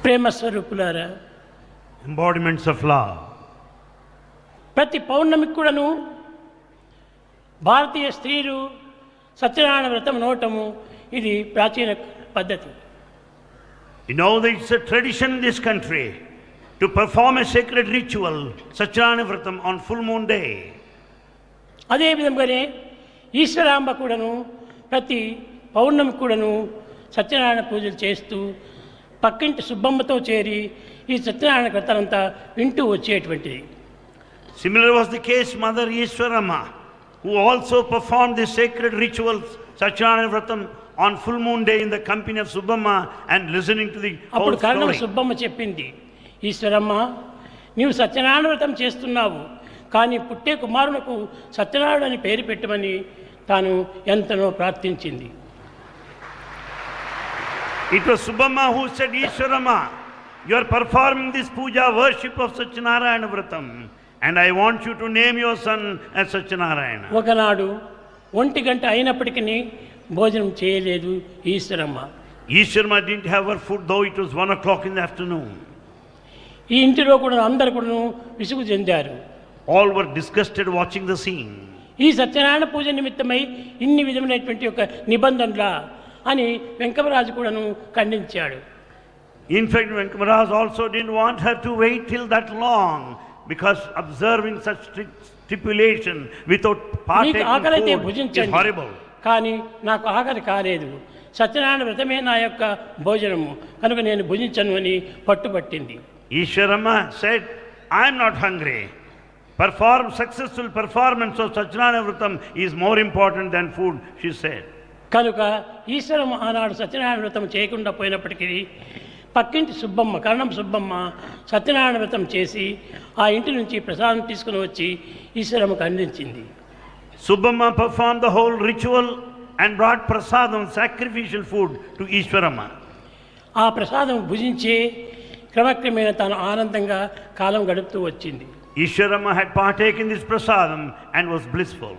ప్రేమ స్వరూపులారా, embodiments of love. ప్రతి పౌర్ణమికి కూడాను భారతీయ స్త్రీలు సత్యనారాయణ వ్రతం నోటము ఇది ప్రాచీన పద్ధతి. You know that it's a tradition in this country to perform a sacred ritual, Sathyanarayana Vratam, on full moon day. అదే విధంగానే ఈశ్వరాంబ కూడాను ప్రతి పౌర్ణమి కూడాను సత్యనారాయణ పూజలు చేస్తూ పక్కింటి సుబ్బమ్మతో చేరి ఈ సత్యనారాయణ కథలంతా వింటూ వచ్చేటువంటిది. Similar was the case Mother Ishwarama, who also performed the sacred rituals Sathyanarayana Vratam on full moon day in the company of Subbamma and listening to the whole అప్పుడు కరణం story. సుబ్బమ్మ చెప్పింది, ఈశ్వరమ్మ నీవు సత్యనారాయణ వ్రతం చేస్తున్నావు, కానీ పుట్టే కుమారునకు సత్యనారాయణ అని పేరు పెట్టమని తాను ఎంతనో ప్రార్థించింది. It was Subbamma who said, Ishwarama, you are performing this puja worship of Sathyanarayana Vratam, and I want you to name your son as Sathyanarayana. ఒకనాడు 1 గంట అయినప్పటికీ భోజనం చేయలేదు Eshwaramma. Ishwarama didn't have her food, though it was 1 o'clock in the afternoon. ఈ ఇంటిలో కూడా అందరు కూడా విసుగు చెందారు. All were disgusted watching the scene. ఈ సత్యనారాయణ పూజ నిమిత్తమై ఇన్ని విధమైనటువంటి ఒక నిబంధనలా అని వెంకమరాజు కూడాను ఖండించాడు. In fact, Venkamaraj also didn't want her to wait till that long, because observing such stipulation without partaking food is horrible. కానీ నాకు ఆకలి కాలేదు, సత్యనారాయణ వ్రతమే నా యొక్క భోజనము కనుక నేను భుజించను అని పట్టుబట్టింది. Ishwarama said, I am not hungry. Successful performance of Sathyanarayana Vratam is more important than food, she said. కనుక ఈశ్వరమ్మ ఆనాడు సత్యనారాయణ వ్రతం చేయకుండా పోయినప్పటికీ పక్కింటి సుబ్బమ్మ, కరణం సుబ్బమ్మ సత్యనారాయణ వ్రతం చేసి ఆ ఇంటి నుంచి ప్రసాదం తీసుకుని వచ్చి ఈశ్వరమ్మకు అందించింది. Subbamma performed the whole ritual and brought prasadam, sacrificial food, to Ishwarama. ఆ ప్రసాదం భుజించే క్రమక్రమేణా తాను ఆనందంగా కాలం గడుపుతూ వచ్చింది. Ishwarama had partaken this prasadam and was blissful.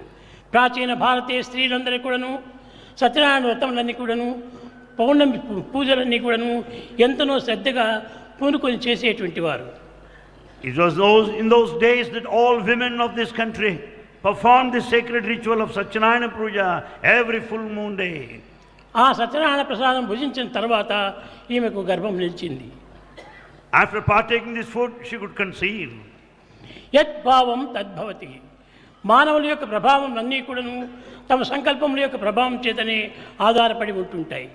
ప్రాచీన భారతీయ స్త్రీలందరూ కూడాను సత్యనారాయణ వ్రతములన్నీ కూడాను పౌర్ణమి పూజలన్నీ కూడాను ఎంతనో శ్రద్ధగా పూనుకొని చేసేటువంటి వారు. It was in those days that all women of this country performed the sacred ritual of Sathyanarayana Puja every full moon day. ఆ సత్యనారాయణ ప్రసాదం భుజించిన తర్వాత ఈమెకు గర్భం నిలిచింది. After partaking this food, she could conceive. యద్భావం తద్భవతి. మానవుల యొక్క ప్రభావం అన్నీ కూడాను తమ సంకల్పముల యొక్క ప్రభావం చేతనే ఆధారపడి ఉంటుంటాయి.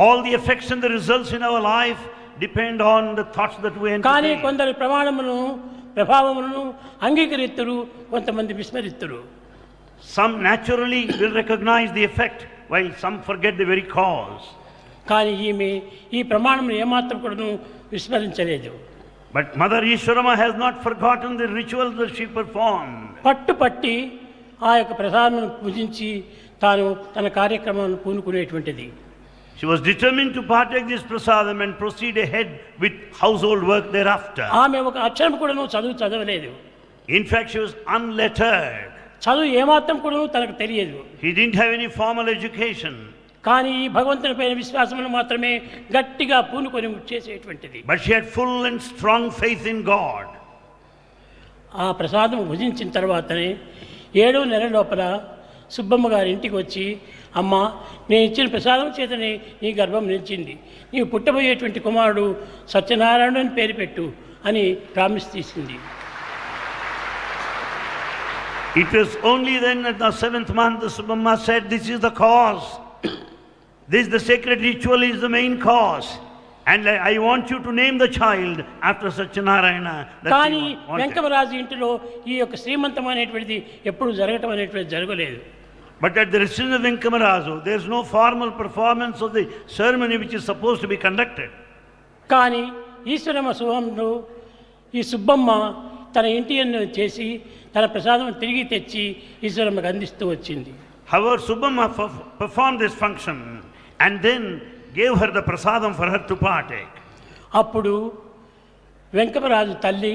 All the effects and the results in our life depend on the thoughts that we entertain. కానీ కొందరు ప్రభావములను అంగీకరిస్తురు, కొంతమంది విస్మరిస్తురు. Some naturally will recognize the effect, while some forget the very cause. కానీ ఈమె ఈ ప్రమాణమును ఏమాత్రం కూడాను విస్మరించలేదు. But Mother Ishwarama has not forgotten the rituals that she performed. పట్టుపట్టి ఆ యొక్క ప్రసాదమును పూజించి తాను తన కార్యక్రమాన్ని పూనుకునేటువంటిది. She was determined to partake this prasadam and proceed ahead with household work thereafter. ఆమె ఒక అక్షరం కూడాను చదవలేదు. In fact, she was unlettered. చదువు ఏమాత్రం కూడాను తనకు తెలియదు. He didn't have any formal education. కానీ ఈ భగవంతుని పైన విశ్వాసమును మాత్రమే గట్టిగా పూనుకొని చేసేటువంటిది. But she had full and strong faith in God. ఆ ప్రసాదం భుజించిన తర్వాతనే 7వ నెల లోపల సుబ్బమ్మ గారి ఇంటికి వచ్చి, అమ్మ నేను ఇచ్చిన ప్రసాదం చేతనే నీ గర్భం నిలిచింది, నీవు పుట్టబోయేటువంటి కుమారుడు సత్యనారాయణ అని పేరు పెట్టు అని ప్రామిస్ తీసింది. It was only then at the 7th month the Subbamma said, this is the cause. This the sacred ritual is the main cause. And I want you to name the child after Sathyanarayana. కానీ వెంకమరాజు ఇంటిలో ఈ యొక్క శ్రీమంతం అనేటువంటిది ఎప్పుడు జరగటం అనేటువంటిది జరగలేదు. But at the residence of Venkamarazu, there is no formal performance of the ceremony which is supposed to be conducted. కానీ ఈశ్వరమ్మ శుభంలో ఈ సుబ్బమ్మ తన ఇంటి చేసి తన ప్రసాదం తిరిగి తెచ్చి ఈశ్వరమ్మకు అందిస్తూ వచ్చింది. However, Subbamma performed this function and then gave her the prasadam for her to partake. అప్పుడు వెంకమరాజు తల్లి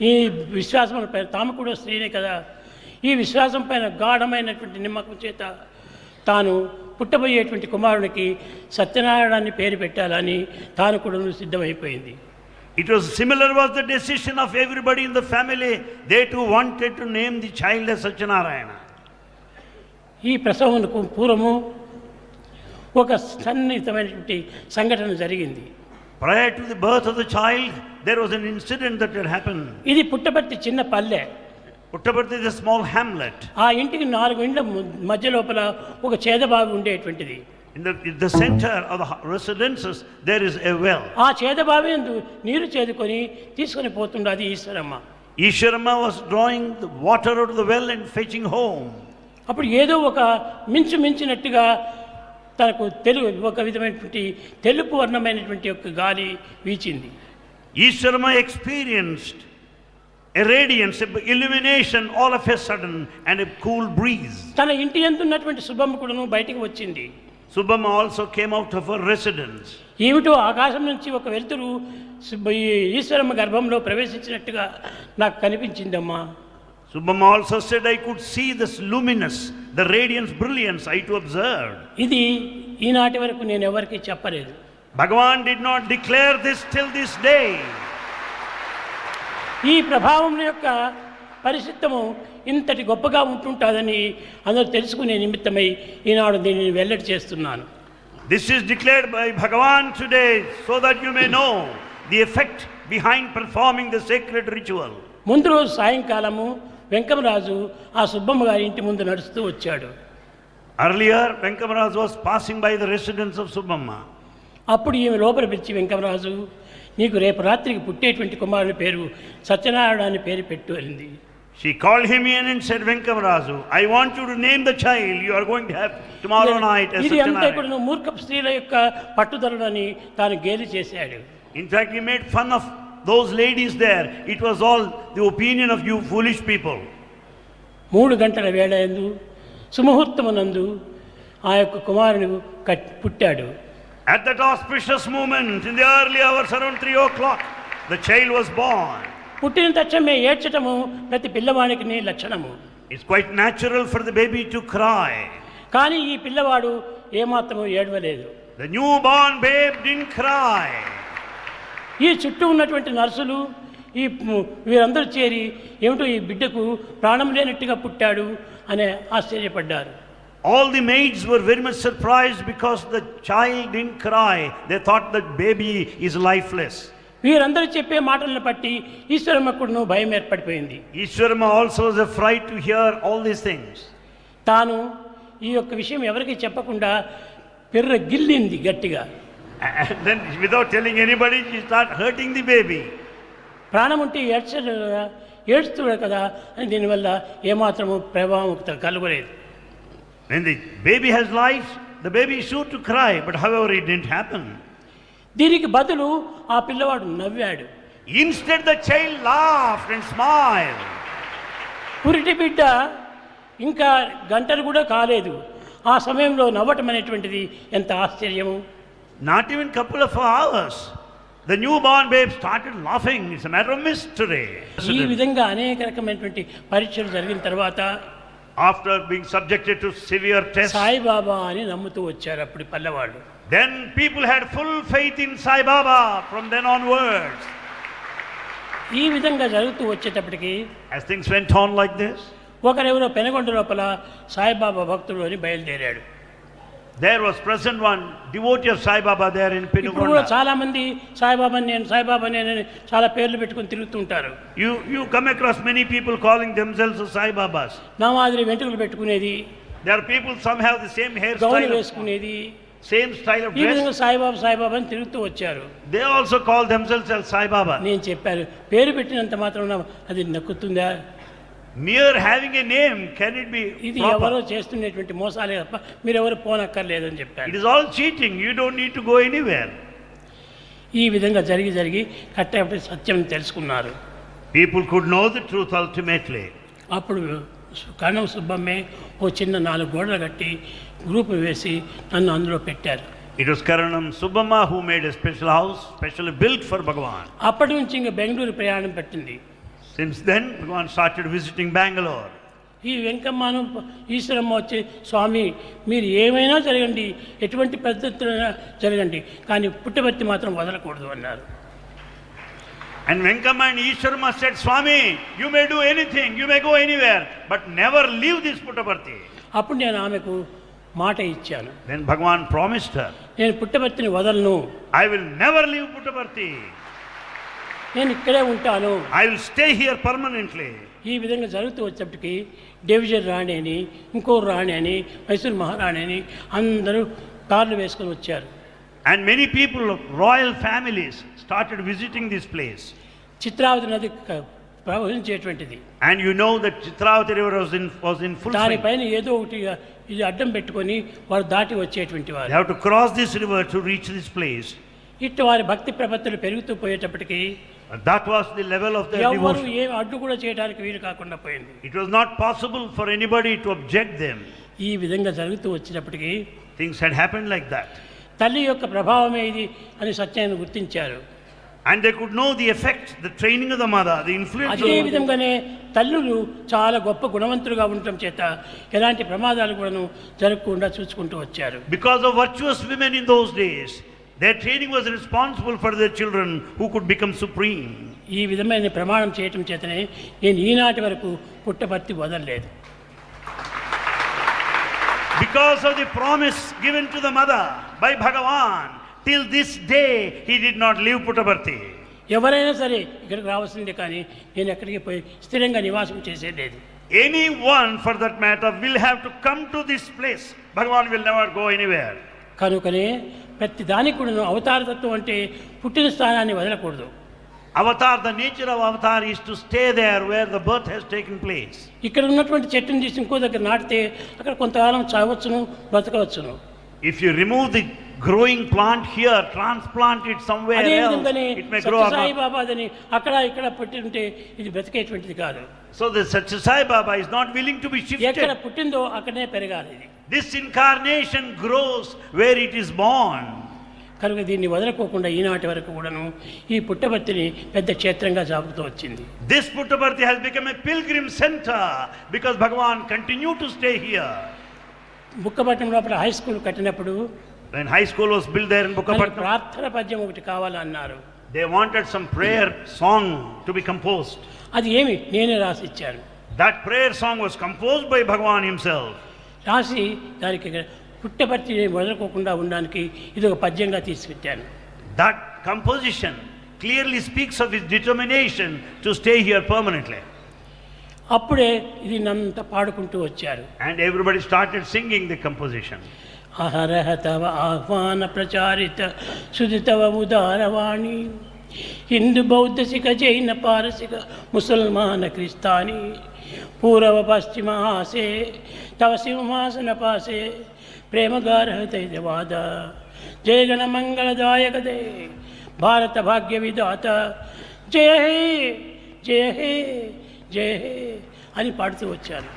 ఈ విశ్వాసం పైన, తాము కూడా స్త్రీనే కదా, ఈ విశ్వాసం పైన గాఢమైనటువంటి నమ్మకం చేత తాను పుట్టబోయేటువంటి కుమారునికి సత్యనారాయణాన్ని పేరు పెట్టాలని తాను కూడా సిద్ధమైపోయింది. It was similar was the decision of everybody in the family. They too wanted to name the child as Satyanarayana. ఈ ప్రసవమునకు పూర్వము ఒక సన్నిహితమైనటువంటి సంఘటన జరిగింది. Prior to the birth of the child, there was an incident that had happened. ఇది పుట్టపర్తి చిన్న పల్లె. Puttaparthi is a small hamlet. ఆ ఇంటికి 4 ఇండ్ల మధ్య లోపల ఒక చేదబావి ఉండేటువంటిది. In the center of the residences, there is a well. ఆ చేదబావి యందు నీరు చేదుకొని తీసుకొని పోతుండది Eshwaramma. Ishwarama was drawing the water out of the well and fetching home. అప్పుడు ఏదో ఒక మించినట్టుగా తనకు ఒక విధమైనటువంటి తెలుపు వర్ణమైనటువంటి ఒక గాలి వీచింది. Ishwarama experienced a radiance, a illumination all of a sudden and a cool breeze. తన ఇంటి యందు ఉన్నటువంటి సుబ్బమ్మ కూడాను బయటికి వచ్చింది. Subbamma also came out of her residence. ఏమిటో ఆకాశం నుంచి ఒక వెలుతురు ఈశ్వరమ్మ గర్భంలో ప్రవేశించినట్టుగా నాకు కనిపించిందమ్మా. Subbamma also said, I could see this luminous, the radiance, brilliance, I too observed. ఇది ఈనాటి వరకు నేను ఎవరికీ చెప్పలేదు. Bhagavan did not declare this till this day. ఈ ప్రభావం యొక్క పరిశుద్ధము ఇంతటి గొప్పగా ఉంటుంటుందని అందరూ తెలుసుకునే నిమిత్తమై ఈనాడు దీనిని వెల్లడి చేస్తున్నాను. This is declared by Bhagavan today so that you may know the effect behind performing the sacred ritual. ముందు రోజు సాయంకాలము వెంకమరాజు ఆ సుబ్బమ్మ గారి ఇంటి ముందు నడుస్తూ వచ్చాడు. Earlier, Venkamaraj was passing by the residence of Subbamma. అప్పుడు ఈమె లోపల పిలిచి, వెంకమరాజు, నీకు రేపు రాత్రికి పుట్టేటువంటి కుమారుని పేరు సత్యనారాయణ అని పేరు పెట్టు అనింది. She called him in and said, Venkamaraju, I want you to name the child you are going to have tomorrow night as ఇది అంతా Satyanarayana. కూడా మూర్ఖ స్త్రీల యొక్క పట్టుదలని తాను గేలి చేశాడు. In fact, he made fun of those ladies there. It was all the opinion of you foolish people. 3 గంటల వేళ యందు సుముహూర్తమునందు ఆ యొక్క కుమారుని పుట్టాడు. At that auspicious moment, in the early hours around 3 o'clock, the child was born. పుట్టిన తక్షణమే ఏడ్చటము ప్రతి పిల్లవానికి లక్షణము. It's quite natural for the baby to cry. కానీ ఈ పిల్లవాడు ఏమాత్రము ఏడవలేదు. The newborn babe didn't cry. ఈ చుట్టూ ఉన్నటువంటి నర్సులు వీరందరూ చేరి ఏమిటో ఈ బిడ్డకు ప్రాణం లేనట్టుగా పుట్టాడు అనే ఆశ్చర్యపడ్డారు. All the maids were very much surprised because the child didn't cry. They thought the baby is lifeless. వీరందరూ చెప్పే మాటలను బట్టి ఈశ్వరమ్మకును భయం ఏర్పడిపోయింది. Ishwarama also was afraid to hear all these things. తాను ఈ యొక్క విషయం ఎవరికి చెప్పకుండా పిర్ర గిల్లింది గట్టిగా. And then without telling anybody, she started hurting the baby. ప్రాణం ఉంటే ఏడుస్తున్నాడు కదా అని దీనివల్ల ఏమాత్రము ప్రభావం కలుగలేదు. When the baby has life, the baby is sure to cry, but however it didn't happen. దీనికి బదులు ఆ పిల్లవాడు నవ్వాడు. Instead the child laughed and smiled. పురిటి బిడ్డ ఇంకా గంటలు కూడా కాలేదు. ఆ సమయంలో నవ్వటం అనేటువంటిది ఎంత ఆశ్చర్యము. Not even couple of hours, the newborn babe started laughing. It's a matter of mystery. ఈ విధంగా అనేక రకమైనటువంటి పరీక్షలు జరిగిన తర్వాత After being subjected to severe tests, Saibaba అని నమ్ముతూ వచ్చారు అప్పుడు పల్లెవాళ్ళు. then people had full faith in Sai Baba from then onwards. ఈ విధంగా జరుగుతూ వచ్చేటప్పటికి As things went on like this, ఒకరెవరో Penagonda లోపల సాయిబాబా భక్తుడు అని బయలుదేరాడు. there was present one devotee of Sai Baba there in ఇప్పుడు కూడా Penugonda. చాలా మంది సాయిబాబా నేను చాలా పేర్లు పెట్టుకొని తిరుగుతుంటారు. You come across many people calling themselves Sai Babas. నా మాదిరి వెంట్రుకలు పెట్టుకునేది, There are people, some have the same gown hairstyle, వేసుకునేది, same style of ఈ విధంగా dress. సాయిబాబా అని తిరుగుతూ వచ్చారు. They also call themselves as Sai Baba. నేను చెప్పాను, పేరు పెట్టినంత మాత్రం అది నక్కుతుందా? Mere having a name, can it be ఇది ఎవరో proper? చేస్తున్నటువంటి మోసాలే తప్ప మీరెవరు పోనక్కర్లేదని చెప్పారు. It is all cheating. You don't need to go anywhere. ఈ విధంగా జరిగి కట్టేపటి సత్యం తెలుసుకున్నారు. People could know the truth ultimately. అప్పుడు కణం సుబ్బమ్మే ఓ చిన్న 4 గోడలు కట్టి గ్రూప్ వేసి నన్ను అందులో పెట్టారు. It was Karanam Subbamma who made a special house, specially built for Bhagavan. అప్పటి నుంచి ఇంకా బెంగళూరు ప్రయాణం పెట్టింది. Since then, Bhagavan started visiting Bangalore. ఈ వెంకమ్మను ఈశ్వరమ్మ వచ్చి స్వామి మీరు ఏమైనా జరగండి, ఎటువంటి పద్ధతులైనా జరగండి, కానీ పుట్టపర్తి మాత్రం వదలకూడదు అన్నారు. And Venkama and Ishwarama said, Swami, you may do anything, you may go anywhere, but never leave this Puttaparthi. అప్పుడు నేను ఆమెకు మాట ఇచ్చాను. Then Bhagavan promised her, నేను పుట్టపర్తిని వదలను, I will never leave Puttaparthi. నేను ఇక్కడే ఉంటాను, I will stay here permanently. ఈ విధంగా జరుగుతూ వచ్చేప్పటికి డివిజన్ రాణి అని, ఇంకో రాణి అని, మైసూర్ మహారాణి అని అందరూ కార్లు వేసుకొని వచ్చారు. And many people of royal families started visiting this place. Chitravati నది ప్రవహించేటువంటిది. And you know that Chitravati river was in full swing. దానిపైన ఏదో ఒకటి ఇది అడ్డం పెట్టుకొని వారు దాటి వచ్చేటువంటి వారు. They have to cross this river to reach this place. ఇటు వారి భక్తి ప్రపత్తులు పెరుగుతూ పోయేటప్పటికి That was the level of their ఎవరు devotion. ఏం అడ్డు కూడా చేయడానికి వీలు కాకుండా పోయింది. It was not possible for anybody to object them. ఈ విధంగా జరుగుతూ వచ్చినప్పటికీ Things had happened like that. తల్లి యొక్క ప్రభావమే ఇది అని సత్యాన్ని గుర్తించారు. And they could know the effect, the training of the mother, the influence of అదే the mother. విధంగానే తల్లులు చాలా గొప్ప గుణవంతులుగా ఉండటం చేత ఎలాంటి ప్రమాదాలు కూడాను జరగకుండా చూసుకుంటూ వచ్చారు. Because of virtuous women in those days, their training was responsible for their children who could become supreme. ఈ విధమైన ప్రమాణం చేయటం చేతనే నేను ఈనాటి వరకు పుట్టపర్తి వదలలేదు. Because of the promise given to the mother by Bhagavan, till this day he did not leave Puttaparthi. ఎవరైనా సరే ఇక్కడికి రావాల్సిందే, కానీ నేను ఎక్కడికి పోయి స్థిరంగా నివాసం చేసేది. Anyone for that matter will have to come to this place. Bhagavan will never go anywhere. కనుకనే ప్రతి దానికి కూడా అవతారతత్వం అంటే పుట్టిన స్థానాన్ని వదలకూడదు. Avatar, the nature of avatar is to stay there where the birth has taken place. ఇక్కడ ఉన్నటువంటి చెట్టుని తీసి ఇంకో దగ్గర నాటితే అక్కడ కొంతకాలం చావచ్చును, బ్రతకవచ్చును. If you remove the growing plant here, transplant it somewhere అదే else, విధంగానే it may grow Sathya Sai up. బాబాదని అక్కడ ఇక్కడ పెట్టి ఉంటే ఇది బ్రతికేటువంటిది కాదు. So the Sathya Sai Baba is not willing to be ఎక్కడ shifted. పుట్టిందో అక్కడనే పెరగాలి ఇది. This incarnation grows where it is born. కనుక దీన్ని వదలకోకుండా ఈనాటి వరకు కూడాను ఈ పుట్టపర్తిని పెద్ద క్షేత్రంగా సాగుతూ వచ్చింది. This Puttaparthi has become a pilgrim center because Bhagavan continued to stay here. Bukkapatnam లోపల హై స్కూల్ కట్టినప్పుడు When high school was built there in మనకి Bukkapatnam, ప్రార్థన పద్యం ఒకటి కావాలన్నారు. they wanted some prayer song to be composed. అది ఏమి నేనే రాసి ఇచ్చాను. That prayer song was composed by Bhagavan himself. రాసి దానికి పుట్టపర్తిని వదలకోకుండా ఉండడానికి ఇది ఒక పద్యంగా తీసుకొచ్చాను. That composition clearly speaks of his determination to stay here permanently. అప్పుడే ఇది నంత పాడుకుంటూ వచ్చారు. And everybody started singing the composition. అహరహ తవ ఆహ్వాన ప్రచారిత సుధితవ ఉదారవాణి హిందూ బౌద్ధ సిఖ జైన పారసిక ముసల్మాన క్రిస్తాని పూర్వ పశ్చిమ ఆసే తవ సింహాసన పాసే ప్రేమగారహతైవాద జయగణ మంగళదాయక దే భారత భాగ్య విధాత జయ హే జయ హే జయ హే అని పాడుతూ వచ్చారు.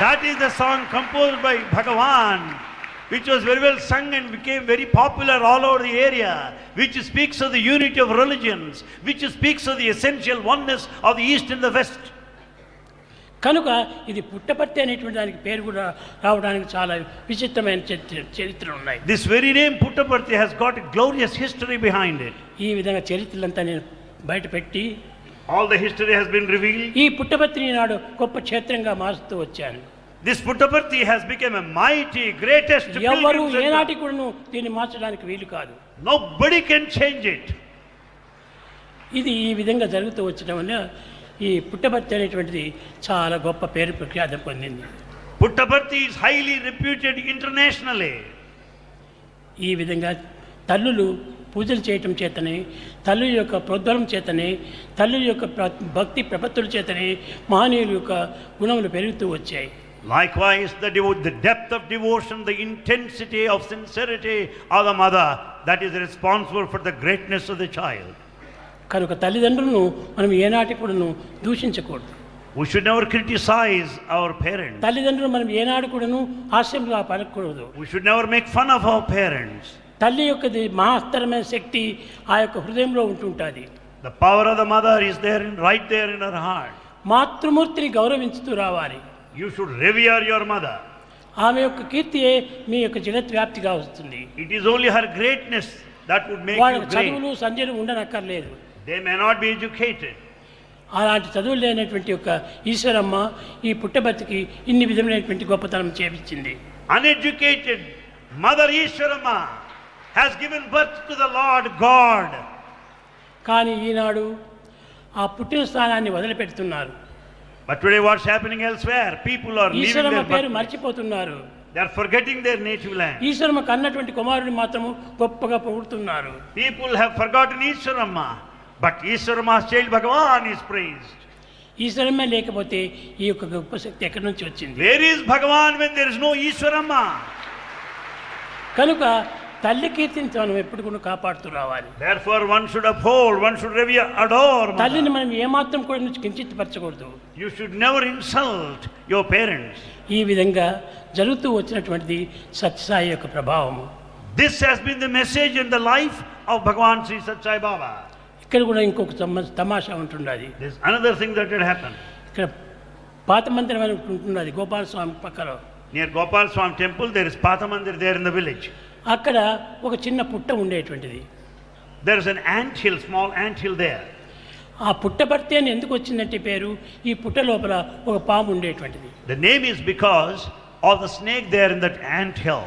That is the song composed by Bhagavan, which was very well sung and became very popular all over the area, which speaks of the unity of religions, which speaks of the essential oneness of the East and the West. కనుక ఇది పుట్టపర్తి అనేటువంటి దానికి పేరు కూడా రావడానికి చాలా విచిత్రమైన చరిత్రలు ఉన్నాయి. This very name Puttaparthi has got a glorious history behind it. ఈ విధంగా చరిత్రలంతా నేను బయట పెట్టి All the history has been revealed. ఈ పుట్టపర్తిని నాడు గొప్ప క్షేత్రంగా మారుస్తూ వచ్చాను. This Puttaparthi has become a mighty, greatest ఎవరు pilgrim ఏనాటి center. కూడాను దీన్ని మార్చడానికి వీలు కాదు. Nobody can change it. ఇది ఈ విధంగా జరుగుతూ వచ్చడం వల్ల ఈ పుట్టపర్తి అనేటువంటిది చాలా గొప్ప పేరు ప్రఖ్యాతం పొందింది. Puttaparthi is highly reputed internationally. ఈ విధంగా తల్లులు పూజలు చేయటం చేతనే, తల్లి యొక్క ప్రోద్బలం చేతనే, తల్లి యొక్క భక్తి ప్రపత్తుల చేతనే మహనీయుల యొక్క గుణములు పెరుగుతూ వచ్చాయి. Likewise, the depth of devotion, the intensity of sincerity of the mother, that is responsible for the greatness of the child. కనుక తల్లిదండ్రులను మనం ఏనాటి కూడాను దూషించకూడదు. We should never criticize our parents. తల్లిదండ్రులు మనం ఏనాడు కూడాను హాస్యంగా పలకూడదు. We should never make fun of our parents. తల్లి యొక్క మహత్తరమైన శక్తి ఆ యొక్క హృదయంలో ఉంటుంటుంది. The power of the mother is there, right there in her heart. మాతృమూర్తిని గౌరవించుతూ రావాలి. You should revere your mother. ఆమె యొక్క కీర్తియే మీ యొక్క జగద్వ్యాప్తిగా వస్తుంది. It is only her greatness that would make వాళ్ళకి you great. చదువులు సంధ్యలు ఉండనక్కర్లేదు. They may not be educated. అలాంటి చదువులు లేనటువంటి యొక్క ఈశ్వరమ్మ ఈ పుట్టబర్తికి ఇన్ని విధమైనటువంటి గొప్పతనం చేపించింది. Uneducated Mother Ishwarama has given birth to the Lord God. కానీ ఈనాడు ఆ పుట్టిన స్థానాన్ని వదిలిపెడుతున్నారు. But today what's happening elsewhere? People are leaving Eshwaramma their పేరు birth. మర్చిపోతున్నారు. They are forgetting their native land. Eshwaramma కన్నటువంటి కుమారుని మాత్రము గొప్పగా పొగుడుతున్నారు. People have forgotten Ishwarama, but Ishwarama's child Bhagavan is praised. Eshwaramma లేకపోతే ఈ యొక్క గొప్ప శక్తి ఎక్కడి నుంచి వచ్చింది? Where is Bhagavan when there is no Ishwarama? కనుక తల్లి కీర్తిని మనం ఎప్పుడు కూడా కాపాడుతూ రావాలి. Therefore one should uphold, one should revere, adore తల్లిని mother. మనం ఏమాత్రం కూడా నుంచి కించితపరచకూడదు. You should never insult your parents. ఈ విధంగా జరుగుతూ వచ్చినటువంటిది సత్యసాయి యొక్క ప్రభావము. This has been the message in the life of Bhagavan Sri Sathya Sai Baba. ఇక్కడ కూడా ఇంకొక తమాషా ఉంటున్నది. There's another thing that had happened. ఇక్కడ పాత మందిరం అని ఉంటున్నది గోపాల స్వామి పక్కన. Near Gopal Swami temple, there is Patha Mandir there in the village. అక్కడ ఒక చిన్న పుట్ట ఉండేటువంటిది. There is an ant hill, small ant hill there. ఆ పుట్టపర్తి అని ఎందుకు వచ్చిందంటే పేరు, ఈ పుట్ట లోపల ఒక పాము ఉండేటువంటిది. The name is because of the snake there in that ant hill.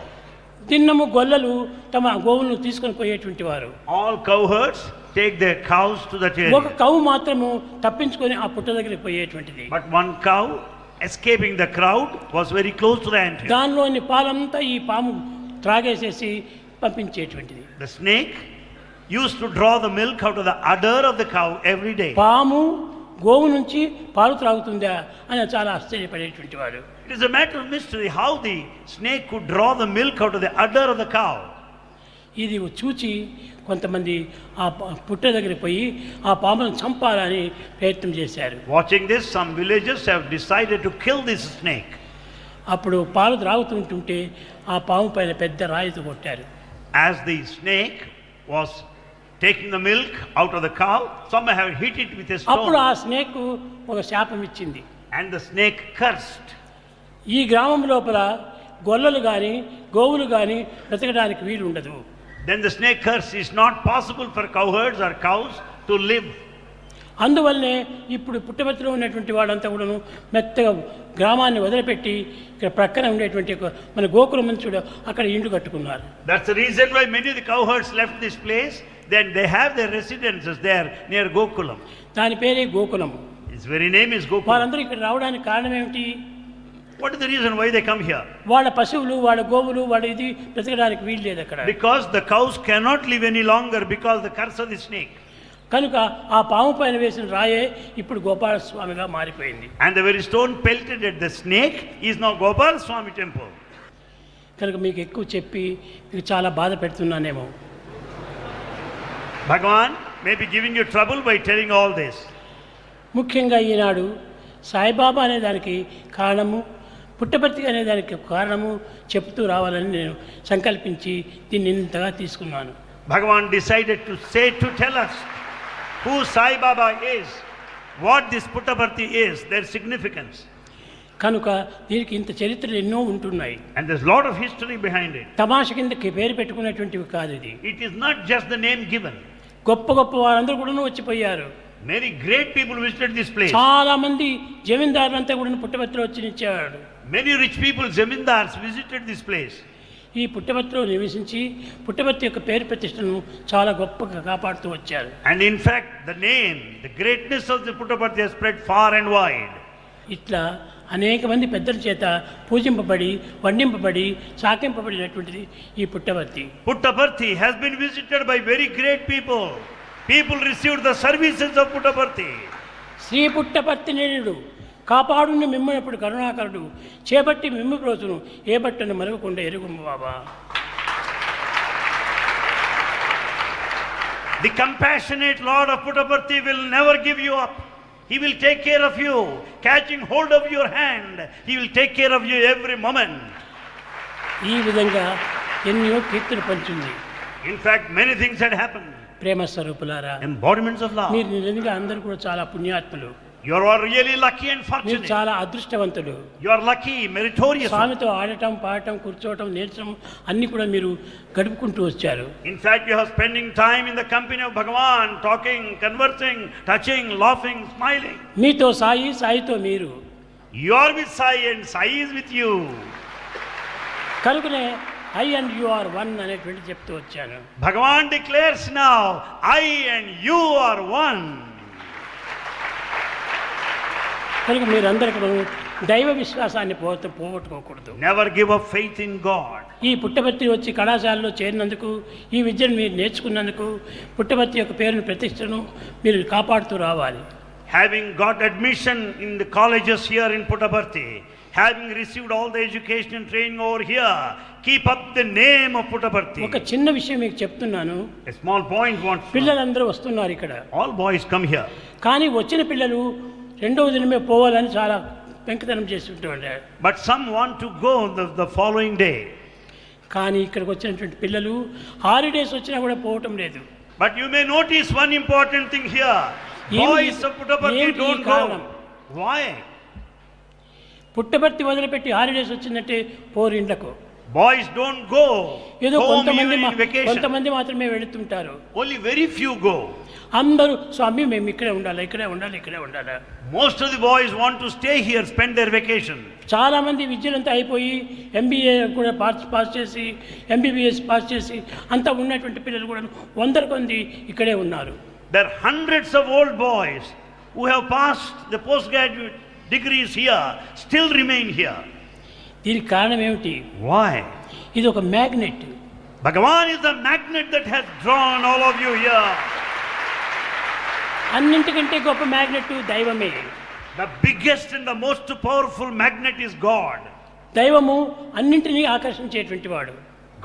దిన్నము గొల్లలు తమ గోవులను తీసుకొని పోయేటువంటి వారు. All cowherds take their cows to that ఒక area. కౌ మాత్రము తప్పించుకొని ఆ పుట్ట దగ్గరికి పోయేటువంటిది. But one cow, escaping the crowd, was very close to the ant hill. దానిలోని పాలంతా ఈ పాము త్రాగేసేసి పంపించేటువంటిది. The snake used to draw the milk out of the udder of the cow every day. పాము గోవు నుంచి పాలు త్రాగుతుందా అని చాలా ఆశ్చర్యపడేటువంటి వాడు. It is a matter of mystery how the snake could draw the milk out of the udder of the cow. ఇది చూచి కొంతమంది ఆ పుట్ట దగ్గరికి పోయి ఆ పామును చంపాలని ప్రయత్నం చేశారు. Watching this, some villagers have decided to kill this snake. అప్పుడు పాలు త్రాగుతుంటుంటే ఆ పాము పైన పెద్ద రాయితో కొట్టారు. As the snake was taking the milk out of the cow, some have hit it with a అప్పుడు stone. ఆ స్నేక్ ఒక శాపం ఇచ్చింది. And the snake cursed. ఈ గ్రామం లోపల గొల్లలు కానీ గోవులు కానీ బ్రతకడానికి వీలు ఉండదు. Then the snake curse is not possible for cowherds or cows to live. అందువల్లనే ఇప్పుడు పుట్టపర్తిలో ఉన్నటువంటి వాళ్ళంతా కూడాను మెత్తగా గ్రామాన్ని వదిలిపెట్టి ఇక్కడ ప్రక్కన ఉండేటువంటి మన గోకులం నుంచి కూడా అక్కడ ఇండ్లు కట్టుకున్నారు. That's the reason why many of the cowherds left this place. Then they have their residences there near Gokulam. దాని పేరే Gokulam. Its very name is Gokulam. వాళ్ళందరూ ఇక్కడ రావడానికి కారణం ఏమిటి? What is the reason why they come here? వాళ్ళ పశువులు వాళ్ళ గోవులు వాళ్ళ ఇది బ్రతకడానికి వీలు లేదు అక్కడ. Because the cows cannot live any longer because the curse of the snake. కనుక ఆ పాము పైన వేసిన రాయే ఇప్పుడు గోపాల స్వామిగా మారిపోయింది. And the very stone pelted at the snake is now Gopal Swami temple. కనుక మీకు ఎక్కువ చెప్పి మీకు చాలా బాధ పెడుతున్నానేమో. Bhagavan may be giving you trouble by telling all this. ముఖ్యంగా ఈనాడు సాయిబాబా అనే దానికి కారణము, పుట్టపర్తి అనే దానికి కారణము చెప్తూ రావాలని నేను సంకల్పించి దీన్ని ఇంతగా తీసుకున్నాను. Bhagavan decided to tell us who Sai Baba is, what this Puttaparthi is, their significance. కనుక దీనికి ఇంత చరిత్రలు ఎన్నో ఉంటున్నాయి. And there's a lot of history behind it. తమాష కిందకి పేరు పెట్టుకునేటువంటివి కాదు ఇది. It is not just the name given. గొప్ప గొప్ప వారందరూ కూడా వచ్చిపోయారు. Many great people visited this place. చాలా మంది జమీందారులంతా కూడా పుట్టపర్తిలో వచ్చి నిలిచేవాడు. Many rich people, zamindars, visited this place. ఈ పుట్టపర్తిలో నివసించి పుట్టపర్తి యొక్క పేరు ప్రతిష్టను చాలా గొప్పగా కాపాడుతూ వచ్చారు. And in fact, the name, the greatness of the Puttaparthi has spread far and wide. ఇట్లా అనేక మంది పెద్దల చేత పూజింపబడి వండింపబడి సాకింపబడినటువంటిది ఈ Puttaparthi. Puttaparthi has been visited by very great people. People received the services of Puttaparthi. Shri Puttaparthi నేడు కాపాడుని మిమ్మనప్పుడు కరుణాకరుడు చేపట్టి మిమ్ము ప్రోచును ఏ బట్టను మరవకుండా ఎరుగుము బాబా. The compassionate Lord of Puttaparthi will never give you up. He will take care of you, catching hold of your hand. He will take care of you every moment. ఈ విధంగా ఎన్నో కీర్తులు పంచింది. In fact, many things had happened. ప్రేమ స్వరూపులారా, Embodiments of love. మీరు నిజంగా అందరూ కూడా చాలా పుణ్యాత్ములు. You are really lucky and మీరు fortunate. చాలా అదృష్టవంతులు. You are lucky, meritorious. స్వామితో ఆడటం, పాడటం, కూర్చోవటం, నేర్చడం అన్ని కూడా మీరు గడుపుకుంటూ వచ్చారు. In fact, you are spending time in the company of Bhagavan, talking, conversing, touching, laughing, smiling. మీతో సాయి, సాయితో మీరు. You are with Sai and Sai is with you. కనుకనే I and you are one అనేటువంటి చెప్తూ వచ్చాను. Bhagavan declares now, I and you are one. కనుక మీరందరూ కూడా దైవ విశ్వాసాన్ని పోగొట్టుకోకూడదు. Never give up faith in God. ఈ పుట్టపర్తి వచ్చి కళాశాలలో చేరినందుకు, ఈ విద్యను మీరు నేర్చుకున్నందుకు, పుట్టపర్తి యొక్క పేరును ప్రతిష్టను మీరు కాపాడుతూ రావాలి. Having got admission in the colleges here in Puttaparthi, having received all the education and training over here, keep up the name of Puttaparthi. ఒక చిన్న విషయం మీకు చెప్తున్నాను. A small point wants. పిల్లలందరూ వస్తున్నారు ఇక్కడ. All boys come here. కానీ వచ్చిన పిల్లలు రెండవ దినమే పోవాలని చాలా పెంకితనం చేస్తుంటారు. But some want to go the following day. కానీ ఇక్కడికి వచ్చినటువంటి పిల్లలు హాలిడేస్ వచ్చినా కూడా పోవటం లేదు. But you may notice one important thing here. Boys of Puttaparthi don't go. Why? Puttaparthi వదిలిపెట్టి హాలిడేస్ వచ్చిందంటే పోరు ఇండ్లకు. Boys don't go ఏదో home even in vacation. కొంతమంది మాత్రమే వెళుతుంటారు. Only very few go. అందరూ స్వామి మేము ఇక్కడే ఉండాలి, ఇక్కడే ఉండాలి, ఇక్కడే ఉండాలి. Most of the boys want to stay here, spend their vacation. చాలా మంది విద్యలంతా అయిపోయి ఎంబీఏ కూడా పాస్ చేసి, ఎంబీబీఎస్ పాస్ చేసి అంతా ఉన్నటువంటి పిల్లలు కూడా 100 మంది ఇక్కడే ఉన్నారు. There are hundreds of old boys who have passed the postgraduate degrees here, still remain here. దీనికి కారణం ఏమిటి? Why? ఇది ఒక magnet. Bhagavan is the magnet that has drawn all of you here. అన్నింటికంటే గొప్ప మ్యాగ్నెట్ దైవమే. The biggest and the most powerful magnet is God. దైవము అన్నింటినీ ఆకర్షించేటువంటి వాడు.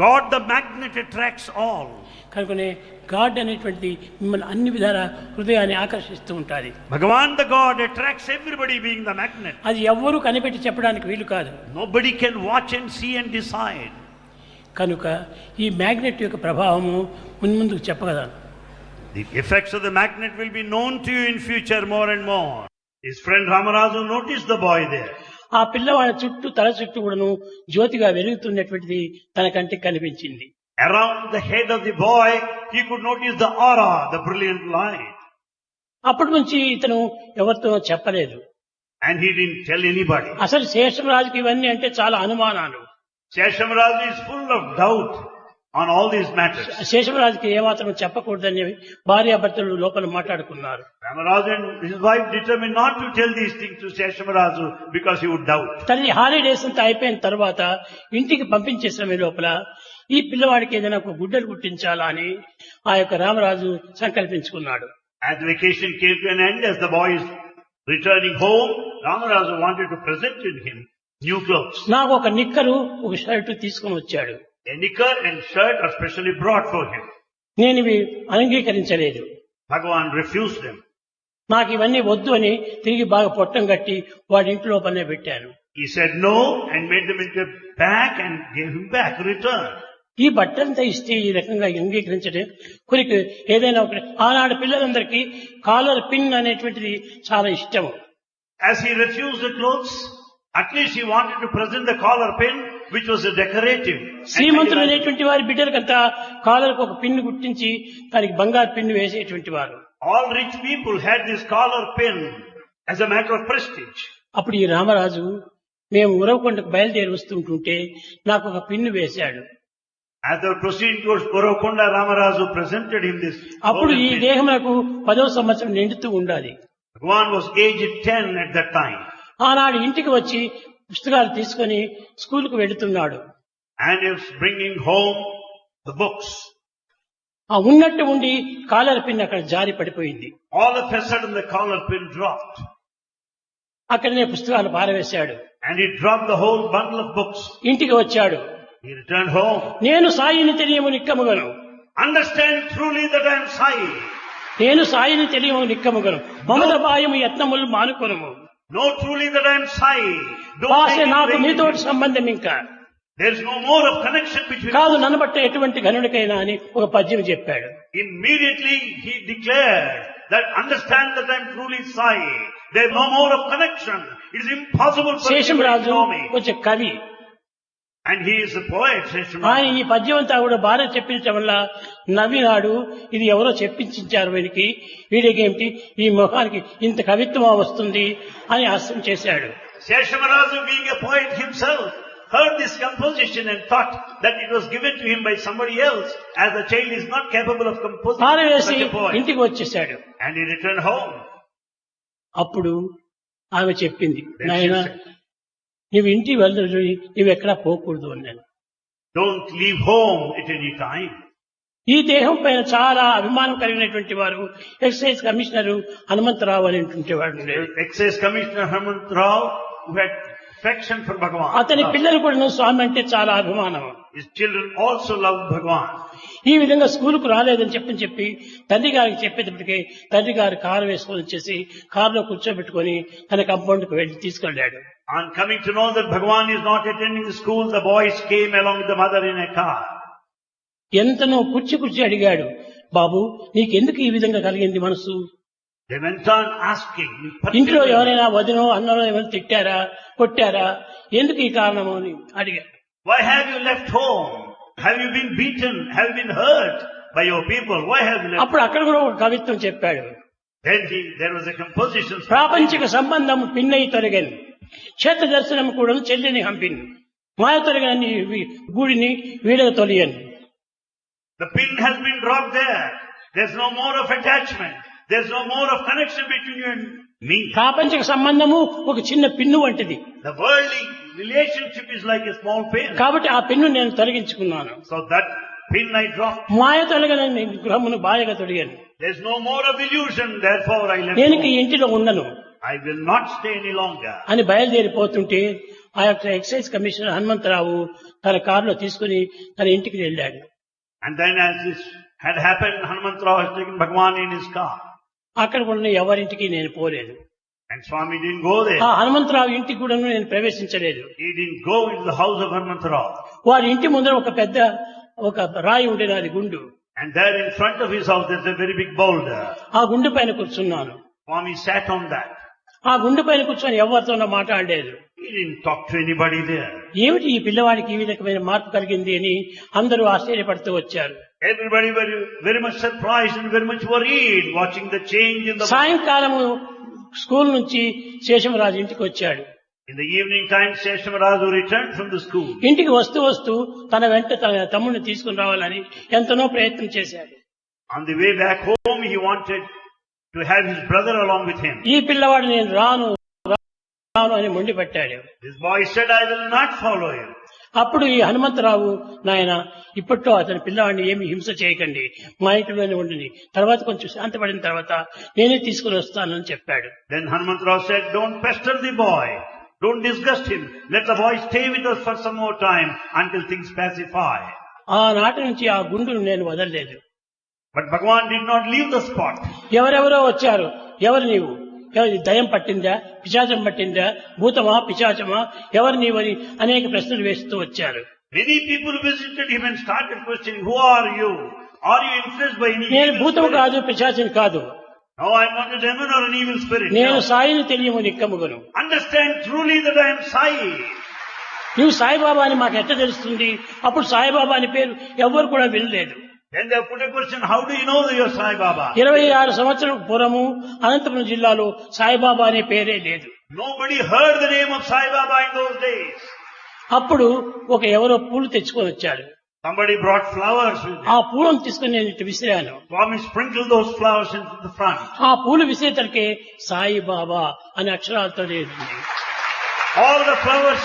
God the magnet attracts all. కనుకనే గాడ్ అనేటువంటిది మిమ్మల్ని అన్ని విధాల హృదయాన్ని ఆకర్షిస్తూ ఉంటుంది. Bhagavan the God attracts everybody being the magnet. అది ఎవ్వరూ కనిపెట్టి చెప్పడానికి వీలు కాదు. Nobody can watch and see and decide. కనుక ఈ మ్యాగ్నెట్ యొక్క ప్రభావము ముందుకు చెప్పగలను. The effects of the magnet will be known to you in future more and more. His friend Ramarazu noticed the boy there. ఆ పిల్లవాడి చుట్టూ, తల చుట్టూ కూడాను జ్యోతిగా వెలుగుతున్నటువంటిది తన కంటికి కనిపించింది. Around the head of the boy, he could notice the aura, the brilliant light. అప్పటి నుంచి ఇతను ఎవరితో చెప్పలేదు. And he didn't tell anybody. అసలు శేషమరాజుకి ఇవన్నీ అంటే చాలా అనుమానాలు. Sheshamarazu is full of doubt on all these matters. శేషమరాజుకి ఏమాత్రం చెప్పకూడదని భార్యాభర్తలు లోపల మాట్లాడుకున్నారు. Ramarazu and his wife determined not to tell these things to Sheshamarazu because he would doubt. తల్లి హాలిడేస్ అంతా అయిపోయిన తర్వాత ఇంటికి పంపించే సమయం లోపల ఈ పిల్లవాడికి ఏదైనా ఒక గుడ్డలు కుట్టించాలా అని ఆ యొక్క Ramaraju సంకల్పించుకున్నాడు. As the vacation came to an end, as the boy is returning home, Ramarazu wanted to present to him new clothes. నాకు ఒక నిక్కరు, ఒక షర్టు తీసుకొని వచ్చాడు. A knicker and shirt are specially brought for him. నేను ఇవి అంగీకరించలేదు. Bhagavan refused them. నాకు ఇవన్నీ వద్దు అని తిరిగి బాగా పొట్టం కట్టి వాడి ఇంటి లోపలనే పెట్టాను. He said no and made them into a bag and gave him back, return. ఈ బట్టంతా ఇస్తే ఈ రకంగా అంగీకరించడం కొరికి ఏదైనా ఒకటి. ఆనాడు పిల్లలందరికీ కాలర్ పిన్ అనేటువంటిది చాలా ఇష్టం. As he refused the clothes, at least he wanted to present the collar pin, which was a decorative. శ్రీమంతులు అనేటువంటి వారి బిడ్డలకంతా కాలర్కు ఒక పిన్ను గుర్తించి దానికి బంగారు పిన్ను వేసేటువంటి వారు. All rich people had this collar pin as a matter of prestige. అప్పుడు ఈ రామరాజు మేము ఉరవకొండకు బయలుదేరి వస్తుంటుంటే నాకు ఒక పిన్ను వేశాడు. As they were proceeding towards Uravkonda, Ramarazu presented him this. అప్పుడు ఈ దేహమునకు 10వ సంవత్సరం నిండుతూ ఉండాలి. Bhagavan was aged 10 at that time. ఆనాడు ఇంటికి వచ్చి పుస్తకాలు తీసుకొని స్కూల్కు వెళుతున్నాడు. And he was bringing home the books. ఆ ఉన్నట్టు ఉండి కాలర్ పిన్ అక్కడ జారి పడిపోయింది. All of a sudden the collar pin dropped. అక్కడనే పుస్తకాలు పారవేశాడు. And he dropped the whole bundle of books. ఇంటికి వచ్చాడు. He returned home. నేను సాయిని తెలియము నిక్కముగను. Understand truly that I am Sai. నేను సాయిని తెలియము నిక్కముగను. మమత భాయము యత్నములు మానుకొనుము. Know truly that I am Sai. భాష నాకు మీతోటి సంబంధం ఇంకా. There is no more of connection between కాదు us. నన్ను బట్టే ఎటువంటి ఘనుడికైనా అని ఒక పద్యం చెప్పాడు. Immediately he declared that understand that I am truly Sai. There is no more of connection. It is impossible for శేషం anybody to Raju know me. కొంచెం కవి. And he is a poet, Shesham ఆయన Raju. ఈ పద్యం అంతా కూడా భార్య చెప్పించడం వల్ల నవ్వినాడు. ఇది ఎవరో చెప్పించారు వీడికి, వీడికేమిటి ఈ ముఖానికి ఇంత కవిత్వం వస్తుంది అని హాస్యం చేశాడు. Shesham Raju, being a poet himself, heard this composition and thought that it was given to him by somebody else, as the child is not capable of composing పారవేసి such a poem. ఇంటికి వచ్చేశాడు. And he returned home. అప్పుడు ఆమె చెప్పింది, Then she నాయనా said, నువ్వు ఇంటి వెళ్ళి నువ్వు ఎక్కడా పోకూడదు అన్నాను. don't leave home at any time. ఈ దేహం పైన చాలా అభిమానం కలిగినటువంటి వారు ఎక్సైజ్ కమిషనరు హనుమంతరావు అనేటువంటి వాడు ఉండేది. Excise Commissioner Hemant Rao, who had affection for Bhagavan. అతని పిల్లలు కూడా స్వామి అంటే చాలా అభిమానం. His children also loved Bhagavan. ఈ విధంగా స్కూలుకు రాలేదని చెప్పి తండ్రి గారికి చెప్పేటప్పటికే తండ్రి గారు కారు వేసుకొని వచ్చేసి కారులో కూర్చోబెట్టుకొని తన కంపౌండ్కి వెళ్ళి తీసుకెళ్లాడు. On coming to know that Bhagavan is not attending the school, the boys came along with the mother in a car. ఎంతనో కుర్చి అడిగాడు, బాబు నీకెందుకు ఈ విధంగా కలిగింది మనసు? They went on asking. ఇంట్లో ఎవరైనా వదినో అన్నో ఏమైనా తిట్టారా, కొట్టారా, ఎందుకు ఈ కారణము అని అడిగాడు. Why have you left home? Have you been beaten? Have you been hurt by your people? Why have you left? అప్పుడు అక్కడ కూడా ఒక కవిత్వం చెప్పాడు. Then there was a composition. ప్రాపంచిక సంబంధం పిన్నై తొలగని, క్షేత్ర దర్శనం కూడా చెల్లిని హంపిని, మాయ తొలగని గూడిని వీడక తొలియని. The pin has been dropped there. There's no more of attachment. There's no more of connection between you and me. ప్రాపంచిక సంబంధము ఒక చిన్న పిన్ను వంటిది. The worldly relationship is like a small pin. కాబట్టి ఆ పిన్ను నేను తొలగించుకున్నాను. So that pin I dropped. Maya తొలగని గృహమును బాయగా తొలగను. There's no more of illusion. Therefore I left నేను ఈ home. ఇంటిలో ఉండను I will not stay any longer. అని బయలుదేరిపోతుంటే ఆ యొక్క ఎక్సైజ్ కమిషనర్ హనుమంతరావు తన కారులో తీసుకుని తన ఇంటికి వెళ్ళాడు. And then as this had happened, Hanumantrao has taken Bhagavan in his car. అక్కడ కూడా ఎవరింటికి నేను పోలేదు. And Swami didn't go there. ఆ హనుమంతరావు ఇంటికి కూడా నేను ప్రవేశించలేదు. He didn't go into the house of Hanumantrao. వారి ఇంటి ముందర ఒక రాయి ఉండేది, అది గుండు. And there in front of his house there's a very big boulder. ఆ గుండు పైన కూర్చున్నాను. Swami sat on that. ఆ గుండు పైన కూర్చొని ఎవరితోనో మాట్లాడలేదు. He didn't talk to anybody there. ఏమిటి ఈ పిల్లవాడికి ఈ విధమైన మార్పు కలిగింది అని అందరూ ఆశ్చర్యపడుతూ వచ్చారు. Everybody were very much surprised and very much worried watching the change in the... సాయంకాలము స్కూల్ నుంచి శేషమరాజు ఇంటికి వచ్చాడు. In the evening time, Seshamaraju returned from the school. ఇంటికి వస్తూ తన వెంట తన తమ్ముడిని తీసుకుని రావాలని ఎంతనో ప్రయత్నం చేశాడు. On the way back home, he wanted to have his brother along with him. ఈ పిల్లవాడు నేను రాను అని మొండి పెట్టాడు. This boy said, I will not follow you. అప్పుడు ఈ హనుమంతరావు, నాయన ఇప్పట్లో అతని పిల్లవాడిని ఏమి హింస చేయకండి, మా ఇంట్లోనే ఉండి తర్వాత కొంచెం శాంతపడిన తర్వాత నేనే తీసుకుని వస్తానని చెప్పాడు. Then Hanumantrao said, don't pester the boy. Don't disgust him. Let the boy stay with us for some more time until things pacify. ఆనాటి నుంచి ఆ గుండును నేను వదలలేదు. But Bhagavan did not leave the spot. ఎవరెవరో వచ్చారు, ఎవరు నీవు, దయం పట్టిందా, పిశాచం పట్టిందా, భూతమా పిశాచమా, ఎవరు నీవని అనేక ప్రశ్నలు వేస్తూ వచ్చారు. Many people visited him and started questioning, who are you? Are you influenced by any నేను evil భూతం spirit? కాదు, పిశాచం కాదు. No, I am not a demon or an evil spirit. నేను No. Saini తెలియము నిక్కముగను. Understand truly that I am Sai. నువ్వు సాయిబాబా అని మాకు ఎట్లా తెలుస్తుంది? అప్పుడు సాయిబాబా అని పేరు ఎవ్వరు కూడా వినలేదు. Then they put a question, how do you know that you are Sai Baba? 26 సంవత్సరాల పూర్వము అనంతపురం జిల్లాలో సాయిబాబా అనే పేరే లేదు. Nobody heard the name of Sai Baba in those days. అప్పుడు ఎవరో పూలు తెచ్చుకొని వచ్చారు. Somebody brought flowers with them. ఆ పూలను తీసుకుని నేను ఇటు విసిరాను. Swami sprinkled those flowers into the front. ఆ పూలు విసిరేతలకే సాయిబాబా అనే అక్షరాలతో లేదు. All the flowers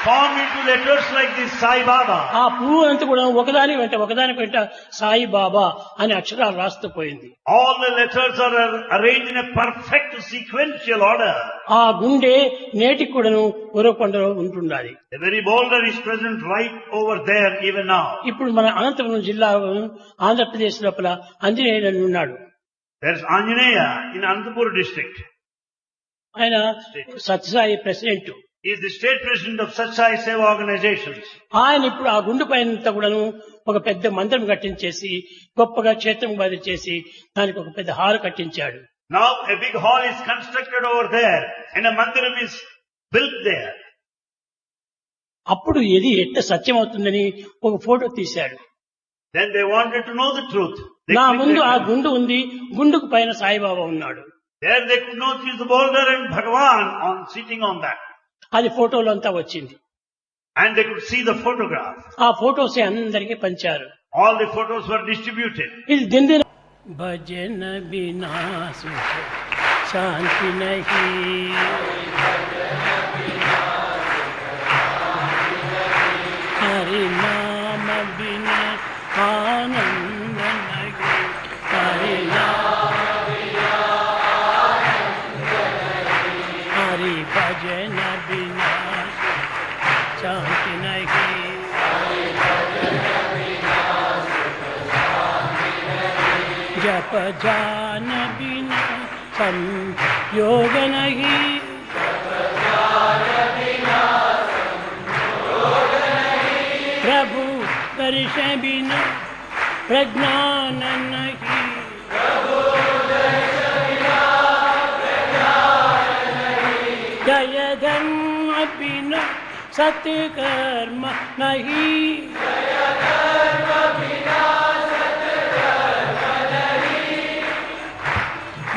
formed into letters like this, Sai Baba. ఆ పువ్వు అంతా కూడా ఒకదాని వెంట సాయిబాబా అనే అక్షరాలు రాస్తూ పోయింది. All the letters are arranged in a perfect sequential order. ఆ గుండె నేటికి కూడాను ఉరవకొండలో ఉంటుండాలి. The very boulder is present right over there even now. ఇప్పుడు మన అనంతపురం జిల్లా ఆంధ్రప్రదేశ్ లోపల ఆంజనేయులు ఉన్నాడు. There is Anjaneya in Anantapur district. ఆయన Sathya Sai president. He is the state president of Sathya Seva organizations. ఆయన ఇప్పుడు ఆ గుండు పైనంతా కూడాను ఒక పెద్ద మందిరం కట్టించేసి గొప్పగా క్షేత్రం బది చేసి దానికి ఒక పెద్ద హాలు కట్టించాడు. Now a big hall is constructed over there and a mandiram is built there. అప్పుడు ఇది ఎట్ట సత్యం అవుతుందని ఒక ఫోటో తీశాడు. Then they wanted to know the truth. They నా clicked ముందు ఆ that. గుండు ఉంది, గుండుకు పైన సాయిబాబా ఉన్నాడు. There they could not see the boulder and Bhagavan on sitting on that. అది ఫోటోలో అంతా వచ్చింది. And they could see the photograph. ఆ ఫోటోస్ అందరికీ పంచారు. All the photos were distributed. ఇది దిందిన భజన బినా సుఖ శాంతి నహీ, హరి నామ బినా ఆనంద నహీ, హరి హరి భజన బినా శాంతి నహీ, जप जान बिना संयोग नहीं, प्रभु दर्श बिना प्रज्ञान नहीं, जय धर्म बिना सत्कर्म नहीं,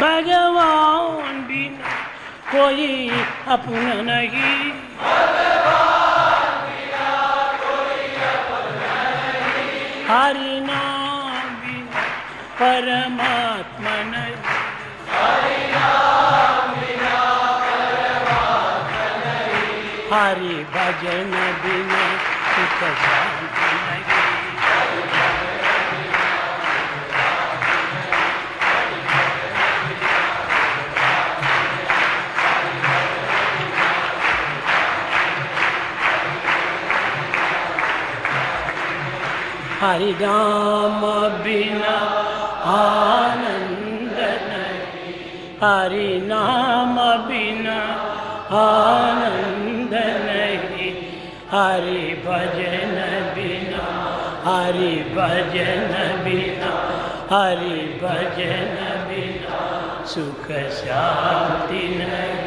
भगवान बिना कोई अपना नहीं, हरि नाम बिना परमात्मा नहीं, हरि भजन बिना सुख शांति नहीं, हरि नाम बिना आनंद नहीं, हरि नाम बिना आनंद नहीं, हरि भजन बिना, हरि भजन बिना, हरि भजन बिना सुख शांति नहीं।